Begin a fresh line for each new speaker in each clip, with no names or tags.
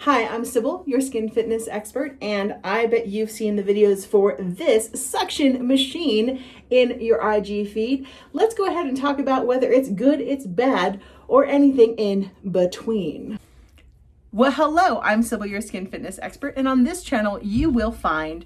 Hi, I'm Sybil, your skin fitness expert, and I bet you've seen the videos for this suction machine in your IG feed. Let's go ahead and talk about whether it's good, it's bad, or anything in between. Well, hello, I'm Sybil, your skin fitness expert, and on this channel, you will find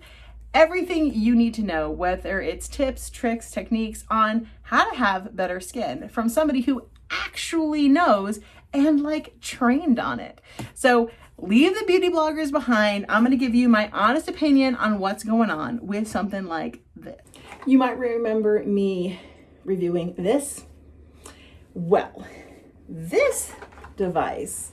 everything you need to know, whether it's tips, tricks, techniques on how to have better skin from somebody who actually knows and trained on it. So leave the beauty bloggers behind. I'm going to give you my honest opinion on what's going on with something like this. You might remember me reviewing this. Well, this device,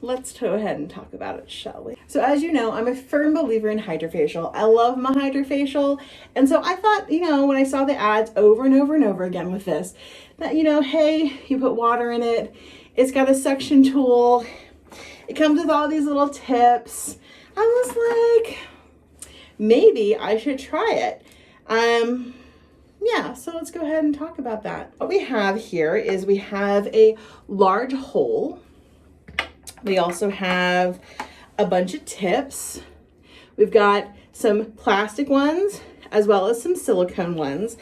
let's go ahead and talk about it, shall we? So as you know, I'm a firm believer in Hydrafacial. I love my Hydrafacial. And so I thought, when I saw the ads over and over and over again with this, that, hey, you put water in it. It's got a suction tool. It comes with all these little tips. I was like, maybe I should try it. Yeah, so let's go ahead and talk about that. What we have here is we have a large hole. We also have a bunch of tips. We've got some plastic ones as well as some silicone ones.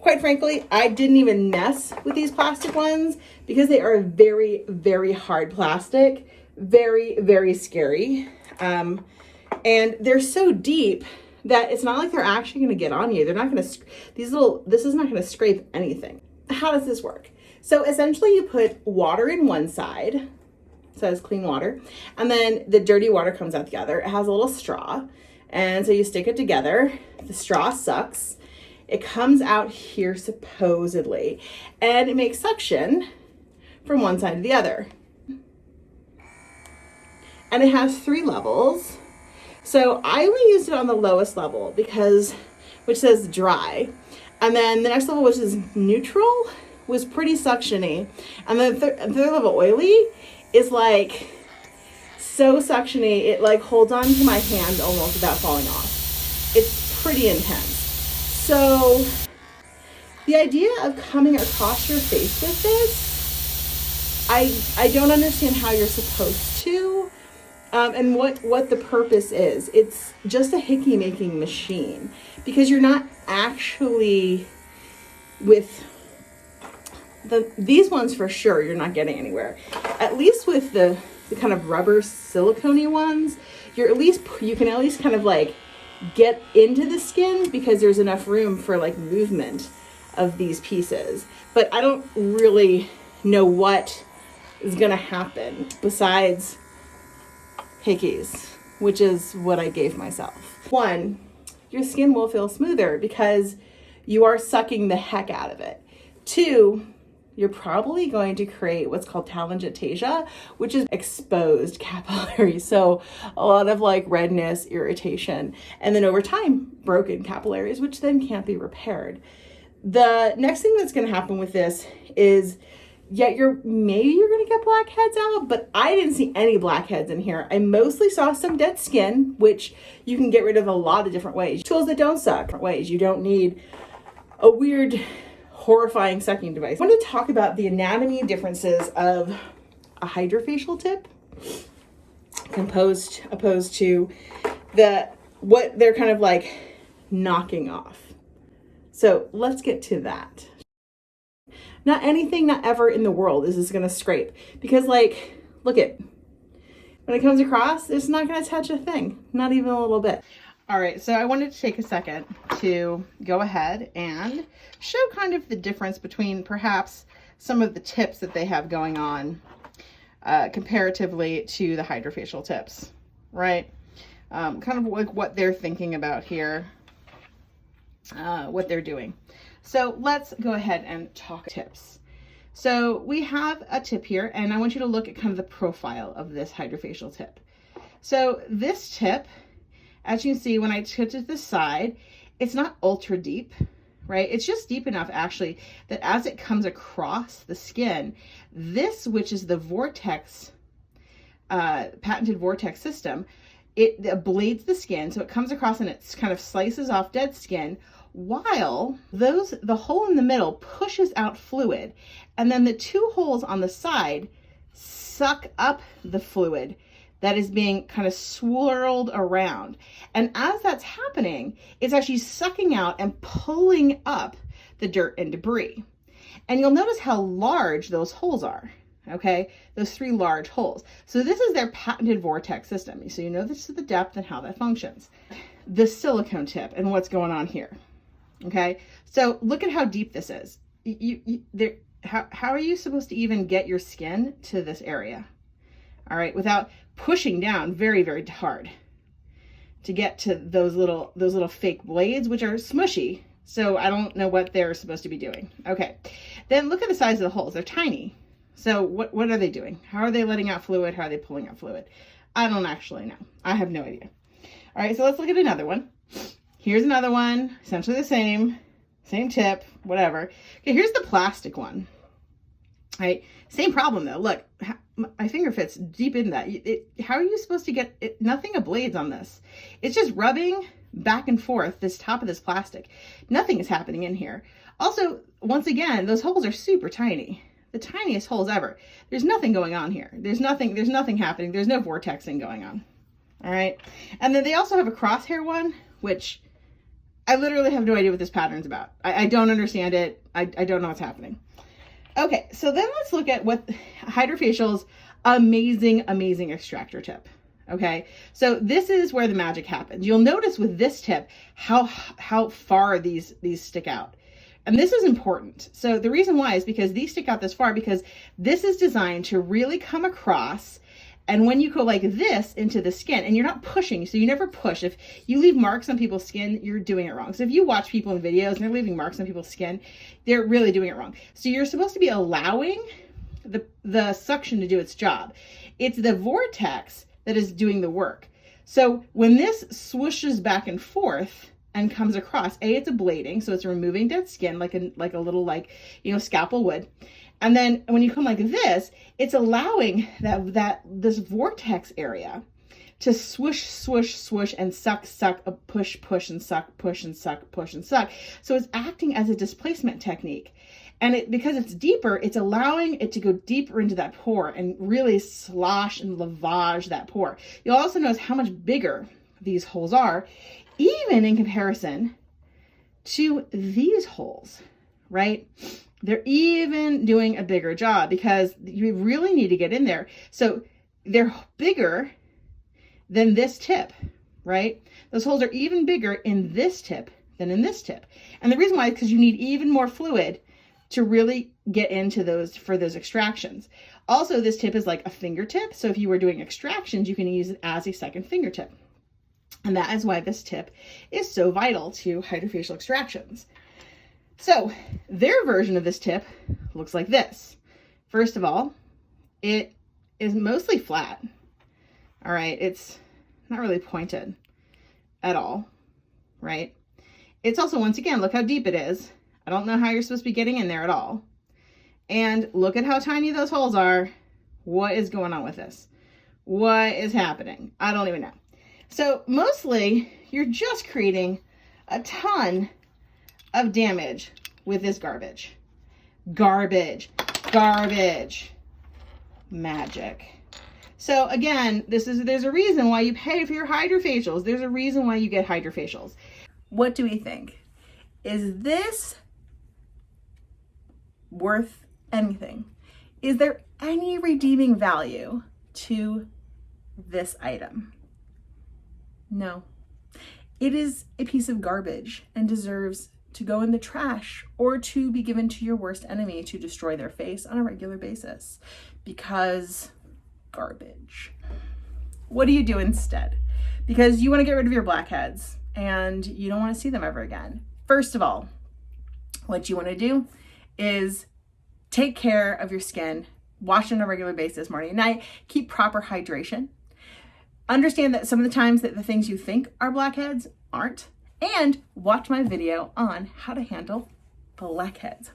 Quite frankly, I didn't even mess with these plastic ones because they are very, very hard plastic. Very, very scary. And they're so deep that it's not like they're actually going to get on you. They're not going to, this is not going to scrape anything. How does this work? So essentially you put water in one side, it says clean water, and then the dirty water comes out the other. It has a little straw. And so you stick it together. The straw sucks. It comes out here supposedly, and it makes suction from one side to the other. And it has 3 levels. So I only used it on the lowest level which says dry. And then the next level, which is neutral, was pretty suctiony. And then the third level, oily, is so suctiony, it holds on to my hand almost without falling off. It's pretty intense. So the idea of coming across your face with this, I don't understand how you're supposed to. And what the purpose is. It's just a hickey making machine because you're not actually with these ones for sure. You're not getting anywhere. At least with the kind of rubber silicone-y ones, you can at least kind of get into the skin because there's enough room for movement of these pieces. But I don't really know what is going to happen besides hickeys, which is what I gave myself. 1, your skin will feel smoother because you are sucking the heck out of it. 2, you're probably going to create what's called telangiectasia, which is exposed capillaries. So a lot of redness, irritation, and then over time, broken capillaries, which then can't be repaired. The next thing that's going to happen with this is maybe you're going to get blackheads out, but I didn't see any blackheads in here. I mostly saw some dead skin, which you can get rid of a lot of different ways. Tools that don't suck, different ways. You don't need a weird, horrifying sucking device. I want to talk about the anatomy differences of a Hydrafacial tip opposed to what they're kind of knocking off. So let's get to that. Not anything, not ever in the world is this going to scrape because look it, when it comes across, it's not going to touch a thing, not even a little bit. All right, so I wanted to take a second to go ahead and show kind of the difference between perhaps some of the tips that they have going on comparatively to the Hydrafacial tips, right? Kind of what they're thinking about here, what they're doing. So let's go ahead and talk tips. So we have a tip here, and I want you to look at kind of the profile of this Hydrafacial tip. So this tip, as you can see, when I tipped it to the side, it's not ultra deep, right? It's just deep enough actually that as it comes across the skin, this, which is the vortex, patented vortex system, it ablades the skin. So it comes across and it kind of slices off dead skin, while the hole in the middle pushes out fluid, and then the 2 holes on the side suck up the fluid that is being kind of swirled around. And as that's happening, it's actually sucking out and pulling up the dirt and debris. And you'll notice how large those holes are, okay? Those 3 large holes. So this is their patented vortex system. So you know this is the depth and how that functions. The silicone tip and what's going on here, okay? So look at how deep this is. How are you supposed to even get your skin to this area? All right, without pushing down very, very hard to get to those little fake blades, which are smushy. So I don't know what they're supposed to be doing. Okay, then look at the size of the holes. They're tiny. So what are they doing? How are they letting out fluid? How are they pulling out fluid? I don't actually know. I have no idea. All right, so let's look at another one. Here's another one, essentially the same tip, whatever. Okay, here's the plastic one. All right, same problem though. Look, my finger fits deep in that. How are you supposed to get it? Nothing of blades on this. It's just rubbing back and forth this top of this plastic. Nothing is happening in here. Also, once again, those holes are super tiny. The tiniest holes ever. There's nothing going on here. There's nothing happening. There's no vortexing going on. All right. And then they also have a crosshair one, which I literally have no idea what this pattern's about. I don't understand it. I don't know what's happening. Okay, so then let's look at what Hydrafacial's amazing extractor tip. Okay, so this is where the magic happens. You'll notice with this tip how far these stick out. And this is important. So the reason why is because these stick out this far because this is designed to really come across. And when you go like this into the skin, and you're not pushing, so you never push. If you leave marks on people's skin, you're doing it wrong. So if you watch people in videos and they're leaving marks on people's skin, they're really doing it wrong. So you're supposed to be allowing the suction to do its job. It's the vortex that is doing the work. So when this swooshes back and forth and comes across, it's ablating, so it's removing dead skin like a little scalpel would. And then when you come like this, it's allowing this vortex area to swoosh, and suck, push, and suck, push, and suck, push, and suck. So it's acting as a displacement technique. And because it's deeper, it's allowing it to go deeper into that pore and really slosh and lavage that pore. You'll also notice how much bigger these holes are, even in comparison to these holes, right? They're even doing a bigger job because you really need to get in there. So they're bigger than this tip, right? Those holes are even bigger in this tip than in this tip. And the reason why is because you need even more fluid to really get into those for those extractions. Also, this tip is like a fingertip. So if you were doing extractions, you can use it as a second fingertip. And that is why this tip is so vital to Hydrafacial extractions. So their version of this tip looks like this. First of all, it is mostly flat. All right, it's not really pointed at all, right? It's also, once again, look how deep it is. I don't know how you're supposed to be getting in there at all. And look at how tiny those holes are. What is going on with this? What is happening? I don't even know. So mostly you're just creating a ton of damage with this garbage. Garbage. Magic. So again, there's a reason why you pay for your Hydrafacials. There's a reason why you get Hydrafacials. What do we think? Is this worth anything? Is there any redeeming value to this item? No. It is a piece of garbage and deserves to go in the trash or to be given to your worst enemy to destroy their face on a regular basis because garbage. What do you do instead? Because you want to get rid of your blackheads and you don't want to see them ever again. First of all, what you want to do is take care of your skin, wash on a regular basis, morning and night, keep proper hydration. Understand that some of the times that the things you think are blackheads aren't, and watch my video on how to handle blackheads.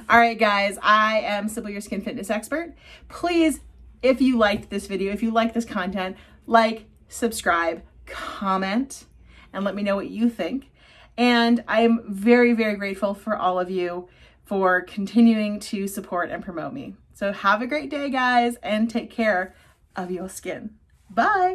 All right, guys, I am Sybil, your skin fitness expert. Please, if you liked this video, if you like this content, like, subscribe, comment, and let me know what you think. And I am very, very grateful for all of you for continuing to support and promote me. So have a great day, guys, and take care of your skin. Bye.